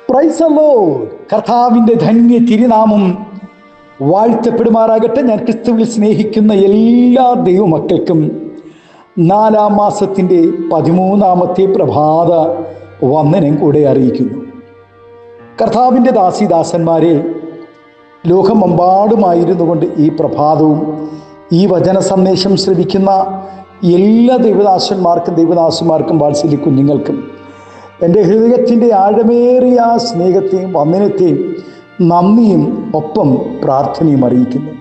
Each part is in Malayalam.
Praise the Lord. കർത്താവിൻ്റെ ധന്യ തിരുനാമം വാഴ്ത്തപ്പെടുമാറാകട്ടെ. ഞാൻ ക്രിസ്തുവിൽ സ്നേഹിക്കുന്ന എല്ലാ ദൈവമക്കൾക്കും 4-ാം മാസത്തിൻ്റെ 13-ാമത്തെ പ്രഭാത വന്ദനം കൂടെ അറിയിക്കുന്നു. കർത്താവിൻ്റെ ദാസിദാസന്മാരെ, ലോകമെമ്പാടുമായിരുന്നു കൊണ്ട് ഈ പ്രഭാതവും ഈ വചന സന്ദേശം ശ്രവിക്കുന്ന എല്ലാ ദൈവദാസന്മാർക്കും വാത്സല്യ കുഞ്ഞുങ്ങൾക്കും എൻ്റെ ഹൃദയത്തിൻ്റെ ആഴമേറിയ സ്നേഹത്തെയും വന്ദനത്തെയും നന്ദിയും ഒപ്പം പ്രാർത്ഥനയും അറിയിക്കുന്നു.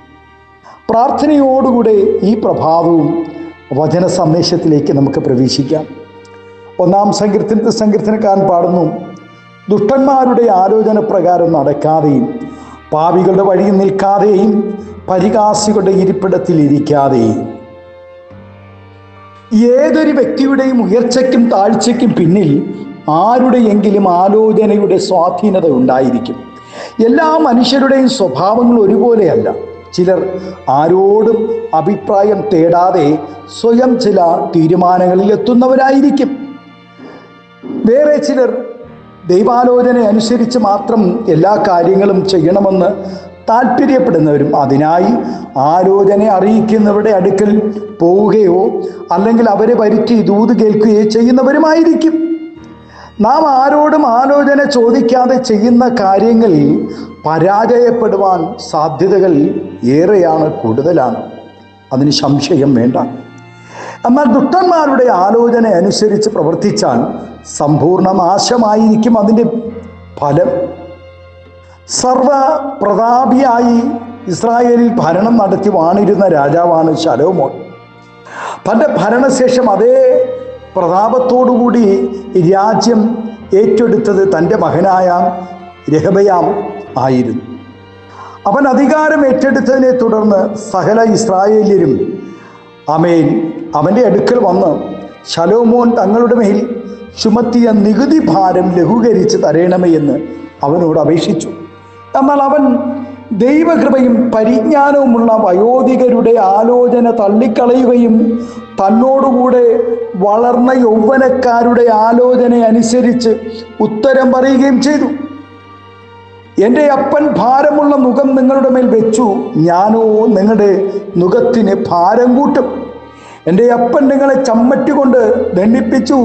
പ്രാർത്ഥനയോടുകൂടെ ഈ പ്രഭാതവും വചന സന്ദേശത്തിലേക്ക് നമുക്ക് പ്രവേശിക്കാം. 1-ാം സങ്കീർത്തനക്കാരൻ പാടുന്നു: ദുഷ്ടന്മാരുടെ ആലോചന പ്രകാരം നടക്കാതെയും പാപികളുടെ വഴിയിൽ നിൽക്കാതെയും പരിഹാസികളുടെ ഇരിപ്പിടത്തിൽ ഇരിക്കാതെയും. ഏതൊരു വ്യക്തിയുടെയും ഉയർച്ചയ്ക്കും താഴ്ചയ്ക്കും പിന്നിൽ ആരുടെയെങ്കിലും ആലോചനയുടെ സ്വാധീനത ഉണ്ടായിരിക്കും. എല്ലാ മനുഷ്യരുടെയും സ്വഭാവങ്ങൾ ഒരുപോലെയല്ല. ചിലർ ആരോടും അഭിപ്രായം തേടാതെ സ്വയം ചില തീരുമാനങ്ങളിൽ എത്തുന്നവരായിരിക്കും. വേറെ ചിലർ ദൈവാലോചന അനുസരിച്ച് മാത്രം എല്ലാ കാര്യങ്ങളും ചെയ്യണമെന്ന് താല്പര്യപ്പെടുന്നവരും അതിനായി ആലോചന അറിയിക്കുന്നവരുടെ അടുക്കൽ പോവുകയോ അല്ലെങ്കിൽ അവരെ വരുത്തി ദൂത് കേൾക്കുകയോ ചെയ്യുന്നവരുമായിരിക്കും. നാം ആരോടും ആലോചന ചോദിക്കാതെ ചെയ്യുന്ന കാര്യങ്ങളിൽ പരാജയപ്പെടുവാൻ സാധ്യതകൾ കൂടുതലാണ്. അതിന് സംശയം വേണ്ട. എന്നാൽ ദുഷ്ടന്മാരുടെ ആലോചന അനുസരിച്ച് പ്രവർത്തിച്ചാൽ സമ്പൂർണ്ണ നാശമായിരിക്കും അതിൻ്റെ ഫലം. സർവപ്രതാപിയായി ഇസ്രായേലിൽ ഭരണം നടത്തി വാണിരുന്ന രാജാവാണ് ശലോമോൻ. തൻ്റെ ഭരണശേഷം അതേ പ്രതാപത്തോടുകൂടി രാജ്യം ഏറ്റെടുത്തത് തൻ്റെ മകനായ രെഹബയാം ആയിരുന്നു. അവൻ അധികാരം ഏറ്റെടുത്തതിനെ തുടർന്ന് സകല ഇസ്രായേല്യരും അവൻ്റെ അടുക്കൽ വന്ന് ശലോമോൻ തങ്ങളുടെ മേൽ ചുമത്തിയ നികുതി ഭാരം ലഘൂകരിച്ച് തരയണമേ എന്ന് അവനോട് അപേക്ഷിച്ചു. എന്നാൽ അവൻ ദൈവകൃപയും പരിജ്ഞാനവുമുള്ള വയോധികരുടെ ആലോചന തള്ളിക്കളയുകയും തന്നോടുകൂടെ വളർന്ന യൗവനക്കാരുടെ ആലോചന അനുസരിച്ച് ഉത്തരം പറയുകയും ചെയ്തു. എൻ്റെ അപ്പൻ ഭാരമുള്ള നുകം നിങ്ങളുടെ മേൽ വെച്ചു, ഞാനോ നിങ്ങളുടെ നുകത്തിന് ഭാരം കൂട്ടും. എൻ്റെ അപ്പൻ നിങ്ങളെ ചമ്മട്ടി കൊണ്ട് ദണ്ഡിപ്പിച്ചു,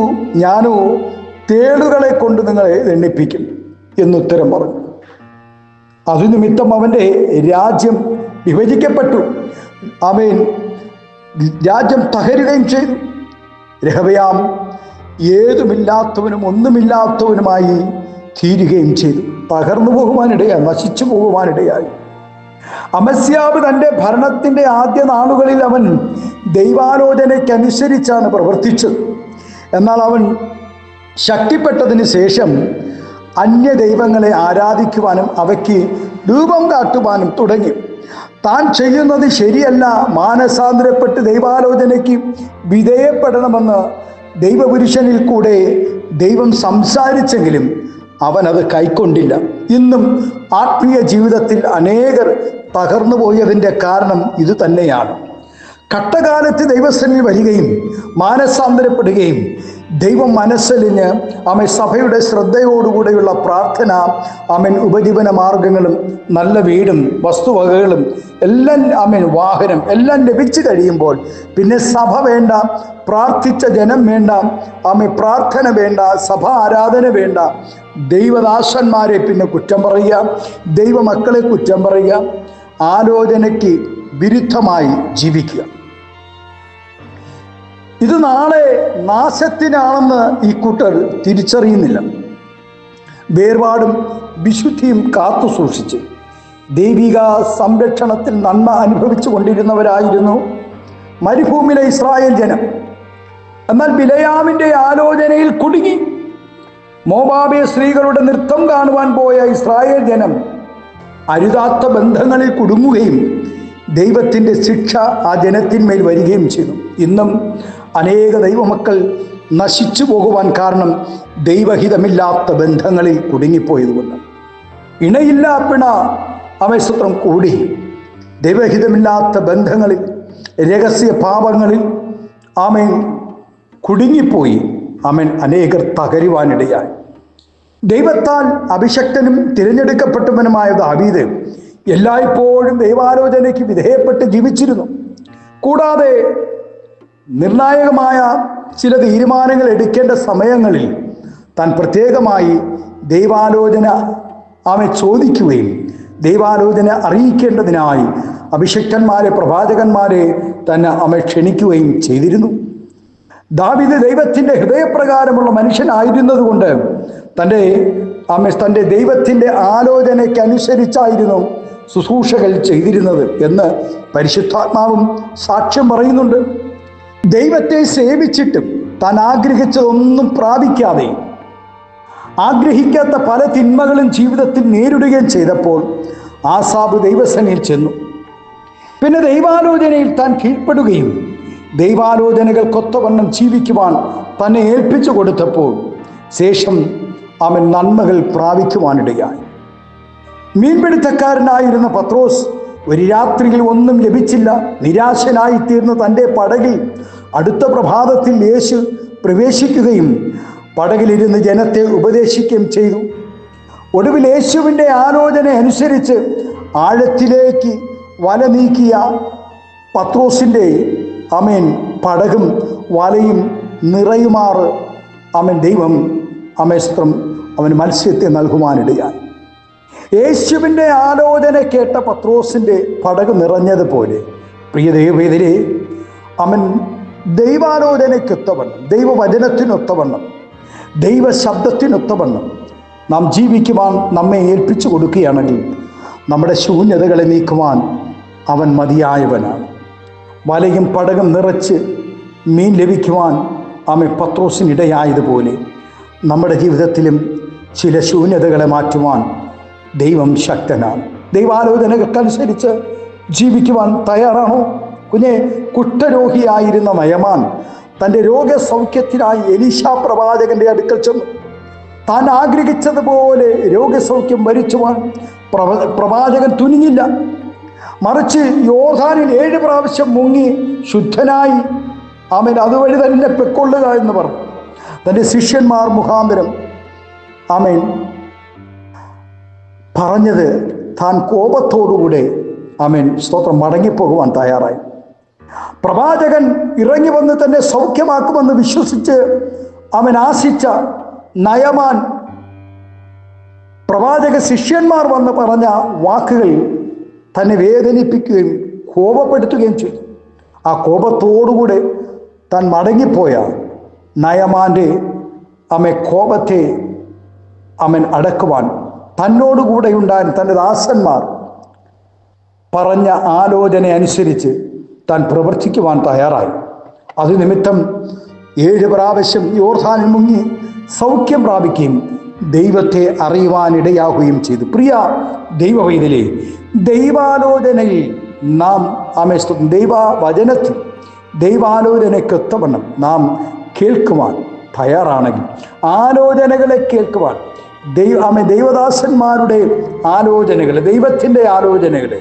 ഞാനോ തേളുകളെ കൊണ്ട് നിങ്ങളെ ദണ്ഡിപ്പിക്കും എന്നുത്തരം പറഞ്ഞു. അതുനിമിത്തം അവൻ്റെ രാജ്യം വിഭജിക്കപ്പെട്ടു. രാജ്യം തകരുകയും ചെയ്തു. രെഹബയാം ഏതുമില്ലാത്തവനും ഒന്നുമില്ലാത്തവനുമായി തീരുകയും ചെയ്തു. തകർന്നു പോകുവാനിടയായി, നശിച്ചു പോകുവാനിടയായി. അമസ്യാവ് തൻ്റെ ഭരണത്തിൻ്റെ ആദ്യ നാളുകളിൽ അവൻ ദൈവാലോചനയ്ക്കനുസരിച്ചാണ് പ്രവർത്തിച്ചത്. എന്നാൽ അവൻ ശക്തിപ്പെട്ടതിന് ശേഷം അന്യ ദൈവങ്ങളെ ആരാധിക്കുവാനും അവയ്ക്ക് രൂപം കാട്ടുവാനും തുടങ്ങി. താൻ ചെയ്യുന്നത് ശരിയല്ല, മാനസാന്തരപ്പെട്ട് ദൈവാലോചനയ്ക്ക് വിധേയപ്പെടണമെന്ന് ദൈവപുരുഷനിൽ കൂടെ ദൈവം സംസാരിച്ചെങ്കിലും അവനത് കൈക്കൊണ്ടില്ല. ഇന്നും ആത്മീയ ജീവിതത്തിൽ അനേകർ തകർന്നു പോയതിൻ്റെ കാരണം ഇതുതന്നെയാണ്. കഷ്ടകാലത്ത് ദൈവസന്നിധിയിൽ വരികയും മാനസാന്തരപ്പെടുകയും ദൈവം മനസ്സലിഞ്ഞ് സഭയുടെ ശ്രദ്ധയോടുകൂടെയുള്ള പ്രാർത്ഥന, ഉപജീവന മാർഗങ്ങളും നല്ല വീടും വസ്തുവകകളും എല്ലാം വാഹനം എല്ലാം ലഭിച്ചു കഴിയുമ്പോൾ പിന്നെ സഭ വേണ്ട, പ്രാർത്ഥിച്ച ജനം വേണ്ട, പ്രാർത്ഥന വേണ്ട, സഭ ആരാധന വേണ്ട. ദൈവദാസന്മാരെ പിന്നെ കുറ്റം പറയുക, ദൈവമക്കളെ കുറ്റം പറയുക, ആലോചനയ്ക്ക് വിരുദ്ധമായി ജീവിക്കുക. ഇത് നാളെ നാശത്തിനാണെന്ന് ഈ കൂട്ടർ തിരിച്ചറിയുന്നില്ല. വേർപാടും വിശുദ്ധിയും കാത്തു സൂക്ഷിച്ച് ദൈവിക സംരക്ഷണത്തിൽ നന്മ അനുഭവിച്ചു കൊണ്ടിരുന്നവരായിരുന്നു മരുഭൂമിയിലെ ഇസ്രായേൽ ജനം. എന്നാൽ ബിലയാമിൻ്റെ ആലോചനയിൽ കുടുങ്ങി. മോവാബിയ സ്ത്രീകളുടെ നൃത്തം കാണുവാൻ പോയ ഇസ്രായേൽ ജനം അരുതാത്ത ബന്ധങ്ങളിൽ കുടുങ്ങുകയും ദൈവത്തിൻ്റെ ശിക്ഷ ആ ജനത്തിന്മേൽ വരികയും ചെയ്തു. ഇന്നും അനേക ദൈവമക്കൾ നശിച്ചു പോകുവാൻ കാരണം ദൈവഹിതമില്ലാത്ത ബന്ധങ്ങളിൽ കുടുങ്ങിപ്പോയതുകൊണ്ട്. ഇണയില്ല പിണ അവസത്രം കൂടി ദൈവഹിതമില്ലാത്ത ബന്ധങ്ങളിൽ, രഹസ്യ പാപങ്ങളിൽ കുടുങ്ങിപ്പോയി അനേകർ തകരുവാനിടയായി. ദൈവത്താൽ അഭിഷക്തനും തിരഞ്ഞെടുക്കപ്പെട്ടവനുമായ ദാവീദ് എല്ലായ്പ്പോഴും ദൈവാലോചനയ്ക്ക് വിധേയപ്പെട്ട് ജീവിച്ചിരുന്നു. കൂടാതെ നിർണായകമായ ചില തീരുമാനങ്ങൾ എടുക്കേണ്ട സമയങ്ങളിൽ താൻ പ്രത്യേകമായി ദൈവാലോചന ചോദിക്കുകയും ദൈവാലോചന അറിയിക്കേണ്ടതിനായി അഭിഷക്തന്മാരെ, പ്രവാചകന്മാരെ തന്നെ ക്ഷണിക്കുകയും ചെയ്തിരുന്നു. ദാവീദ് ദൈവത്തിൻ്റെ ഹൃദയപ്രകാരമുള്ള മനുഷ്യനായിരുന്നതുകൊണ്ട് തൻ്റെ ദൈവത്തിൻ്റെ ആലോചനയ്ക്കനുസരിച്ചായിരുന്നു ശുശ്രൂഷകൾ ചെയ്തിരുന്നത് എന്ന് പരിശുദ്ധാത്മാവും സാക്ഷ്യം പറയുന്നുണ്ട്. ദൈവത്തെ സേവിച്ചിട്ടും താൻ ആഗ്രഹിച്ചതൊന്നും പ്രാപിക്കാതെ ആഗ്രഹിക്കാത്ത പല തിന്മകളും ജീവിതത്തിൽ നേരിടുകയും ചെയ്തപ്പോൾ ആസാബ് ദൈവസേനയിൽ ചെന്നു. പിന്നെ ദൈവാലോചനയിൽ താൻ കീഴ്പ്പെടുകയും ദൈവാലോചനകൾക്കൊത്തവണ്ണം ജീവിക്കുവാൻ തന്നെ ഏൽപ്പിച്ചു കൊടുത്തപ്പോൾ ശേഷം അവൻ നന്മകൾ പ്രാപിക്കുവാനിടയായി. മീൻപിടുത്തക്കാരനായിരുന്ന പത്രോസ് ഒരു രാത്രിയിൽ ഒന്നും ലഭിച്ചില്ല. നിരാശനായി തീർന്ന തൻ്റെ പടകിൽ അടുത്ത പ്രഭാതത്തിൽ യേശു പ്രവേശിക്കുകയും പടകിലിരുന്ന് ജനത്തെ ഉപദേശിക്കുകയും ചെയ്തു. ഒടുവിൽ യേശുവിൻ്റെ ആലോചന അനുസരിച്ച് ആഴത്തിലേക്ക് വല നീക്കിയ പത്രോസിൻ്റെ പടകും വലയും നിറയുമാറ് ദൈവം അവന് മത്സ്യത്തെ നൽകുവാനിടയായി. യേശുവിൻ്റെ ആലോചന കേട്ട പത്രോസിൻ്റെ പടക് നിറഞ്ഞതുപോലെ പ്രിയ ദൈവവേദനയെ ദൈവാലോചനയ്ക്കൊത്തവണ്ണം, ദൈവവചനത്തിനൊത്തവണ്ണം, ദൈവശബ്ദത്തിനൊത്തവണ്ണം നാം ജീവിക്കുവാൻ നമ്മെ ഏൽപ്പിച്ചു കൊടുക്കുകയാണെങ്കിൽ നമ്മുടെ ശൂന്യതകളെ നീക്കുവാൻ അവൻ മതിയായവനാണ്. വലയും പടകും നിറച്ച് മീൻ ലഭിക്കുവാൻ പത്രോസിനിടയായതുപോലെ നമ്മുടെ ജീവിതത്തിലും ചില ശൂന്യതകളെ മാറ്റുവാൻ ദൈവം ശക്തനാണ്. ദൈവാലോചനകൾക്കനുസരിച്ച് ജീവിക്കുവാൻ തയ്യാറാണോ? കുഷ്ഠരോഗിയായിരുന്ന നയമാൻ തൻ്റെ രോഗസൗഖ്യത്തിനായി എലീശാ പ്രവാചകന്റെ അടുക്കൽ ചെന്നു. താൻ ആഗ്രഹിച്ചതുപോലെ രോഗസൗഖ്യം വരിച്ചുവാൻ പ്രവാചകൻ തുനിഞ്ഞില്ല. മറിച്ച് യോർദാനിൽ 7 പ്രാവശ്യം മുങ്ങി ശുദ്ധനായി അതുവഴി തന്നെ പെക്കൊള്ളുക എന്ന് പറഞ്ഞു. തൻ്റെ ശിഷ്യന്മാർ മുഖാന്തരം പറഞ്ഞത് താൻ കോപത്തോടുകൂടെ സ്തോത്രം മടങ്ങിപ്പോകുവാൻ തയ്യാറായി. പ്രവാചകൻ ഇറങ്ങി വന്ന് തന്നെ സൗഖ്യമാക്കുമെന്ന് വിശ്വസിച്ച് ആശിച്ച നയമാൻ പ്രവാചക ശിഷ്യന്മാർ വന്ന് പറഞ്ഞ വാക്കുകൾ തന്നെ വേദനിപ്പിക്കുകയും കോപപ്പെടുത്തുകയും ചെയ്തു. ആ കോപത്തോടുകൂടെ താൻ മടങ്ങിപ്പോയ നയമാൻ്റെ കോപത്തെ അടക്കുവാൻ തന്നോടുകൂടെ ഉണ്ടായിരുന്ന തൻ്റെ ദാസന്മാർ പറഞ്ഞ ആലോചന അനുസരിച്ച് താൻ പ്രവർത്തിക്കുവാൻ തയ്യാറായി. അത് നിമിത്തം 7 പ്രാവശ്യം യോർദാനിൽ മുങ്ങി സൗഖ്യം പ്രാപിക്കുകയും ദൈവത്തെ അറിയുവാനിടയാകുകയും ചെയ്തു. പ്രിയ ദൈവവൈതലേ, ദൈവാലോചനയിൽ നാം ദൈവവചനത്തിൽ ദൈവാലോചനയ്ക്കൊത്തവണ്ണം നാം കേൾക്കുവാൻ തയ്യാറാണെങ്കിൽ, ആലോചനകളെ കേൾക്കുവാൻ ദൈവദാസന്മാരുടെ ആലോചനകളെ, ദൈവത്തിൻ്റെ ആലോചനകളെ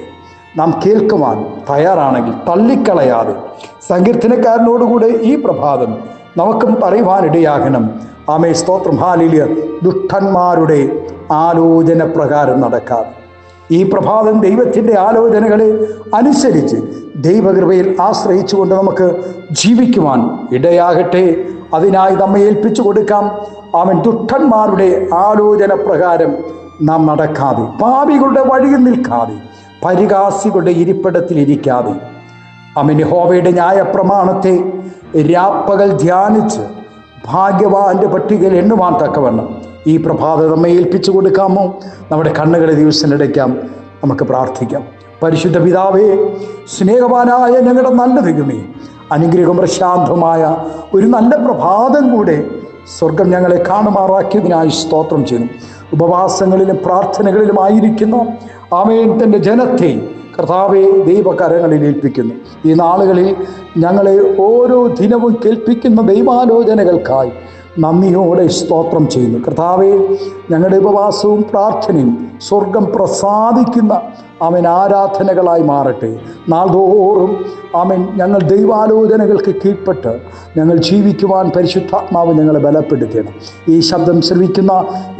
നാം കേൾക്കുവാൻ തയ്യാറാണെങ്കിൽ തള്ളിക്കളയാതെ സങ്കീർത്തനക്കാരനോടുകൂടെ ഈ പ്രഭാതം നമുക്കും പറയുവാനിടയാകണം. സ്തോത്രം, ഹല്ലേലൂയ. ദുഷ്ടന്മാരുടെ ആലോചന പ്രകാരം നടക്കാതെ ഈ പ്രഭാതം ദൈവത്തിൻ്റെ ആലോചനകളെ അനുസരിച്ച് ദൈവകൃപയിൽ ആശ്രയിച്ചുകൊണ്ട് നമുക്ക് ജീവിക്കുവാൻ ഇടയാകട്ടെ. അതിനായി നമ്മെ ഏൽപ്പിച്ചു കൊടുക്കാം. ദുഷ്ടന്മാരുടെ ആലോചന പ്രകാരം നാം നടക്കാതെ, പാപികളുടെ വഴിയിൽ നിൽക്കാതെ, പരിഹാസികളുടെ ഇരിപ്പിടത്തിൽ ഇരിക്കാതെ, യഹോവയുടെ ന്യായപ്രമാണത്തെ രാപ്പകൽ ധ്യാനിച്ച് ഭാഗ്യവാന്റെ പട്ടികയിൽ എണ്ണുവാൻ തക്കവണ്ണം ഈ പ്രഭാതം നമ്മെ ഏൽപ്പിച്ചു കൊടുക്കാമോ? നമ്മുടെ കണ്ണുകളെ ദിവസത്തിനടയ്ക്കാം, നമുക്ക് പ്രാർത്ഥിക്കാം. പരിശുദ്ധ പിതാവേ, സ്നേഹവാനായ ഞങ്ങളുടെ നല്ല ദൈവമേ, അനുഗ്രഹം പ്രശാന്തമായ ഒരു നല്ല പ്രഭാതം കൂടെ സ്വർഗം ഞങ്ങളെ കാണുമാറാക്കിയതിനായി സ്തോത്രം ചെയ്യുന്നു. ഉപവാസങ്ങളിലും പ്രാർത്ഥനകളിലുമായിരിക്കുന്ന തൻ്റെ ജനത്തെ കർത്താവെ ദൈവകരങ്ങളിൽ ഏൽപ്പിക്കുന്നു. ഈ നാളുകളിൽ ഞങ്ങളെ ഓരോ ദിനവും കേൾപ്പിക്കുന്ന ദൈവാലോചനകൾക്കായി നന്ദിയോടെ സ്തോത്രം ചെയ്യുന്നു. കർത്താവേ, ഞങ്ങളുടെ ഉപവാസവും പ്രാർത്ഥനയും സ്വർഗം പ്രസാദിക്കുന്ന ആരാധനകളായി മാറട്ടെ. നാൾതോറും ഞങ്ങൾ ദൈവാലോചനകൾക്ക് കീഴ്പ്പെട്ട് ഞങ്ങൾ ജീവിക്കുവാൻ പരിശുദ്ധാത്മാവ് ഞങ്ങളെ ബലപ്പെടുത്തണം. ഈ ശബ്ദം ശ്രവിക്കുന്ന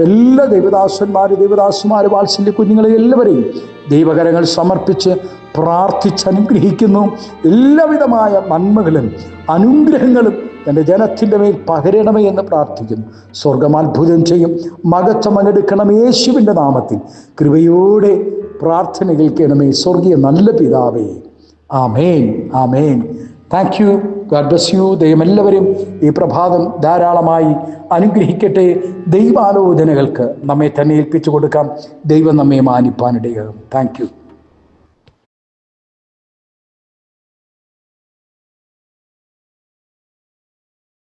എല്ലാ ദൈവദാസന്മാർ വാത്സല്യ കുഞ്ഞുങ്ങളെ എല്ലാവരെയും ദൈവകരങ്ങൾ സമർപ്പിച്ച് പ്രാർത്ഥിച്ചനുഗ്രഹിക്കുന്നു. എല്ലാവിധമായ നന്മകളും അനുഗ്രഹങ്ങളും എൻ്റെ ജനത്തിൻ്റെ മേൽ പകരണമേ എന്ന് പ്രാർത്ഥിക്കുന്നു. സ്വർഗം അത്ഭുതം ചെയ്യും. മഹത്വം അങ്ങെടുക്കണം യേശുവിൻ്റെ നാമത്തിൽ. കൃപയോടെ പ്രാർത്ഥന കേൾക്കണമേ സ്വർഗീയ നല്ല പിതാവേ. ആമേൻ, ആമേൻ. Thank you. God bless you. ദൈവം എല്ലാവരും ഈ പ്രഭാതം ധാരാളമായി അനുഗ്രഹിക്കട്ടെ. ദൈവാലോചനകൾക്ക് നമ്മെ തന്നെ ഏൽപ്പിച്ചു കൊടുക്കാം. ദൈവം നമ്മെ മാനിപ്പാനിടയാകും. Thank you.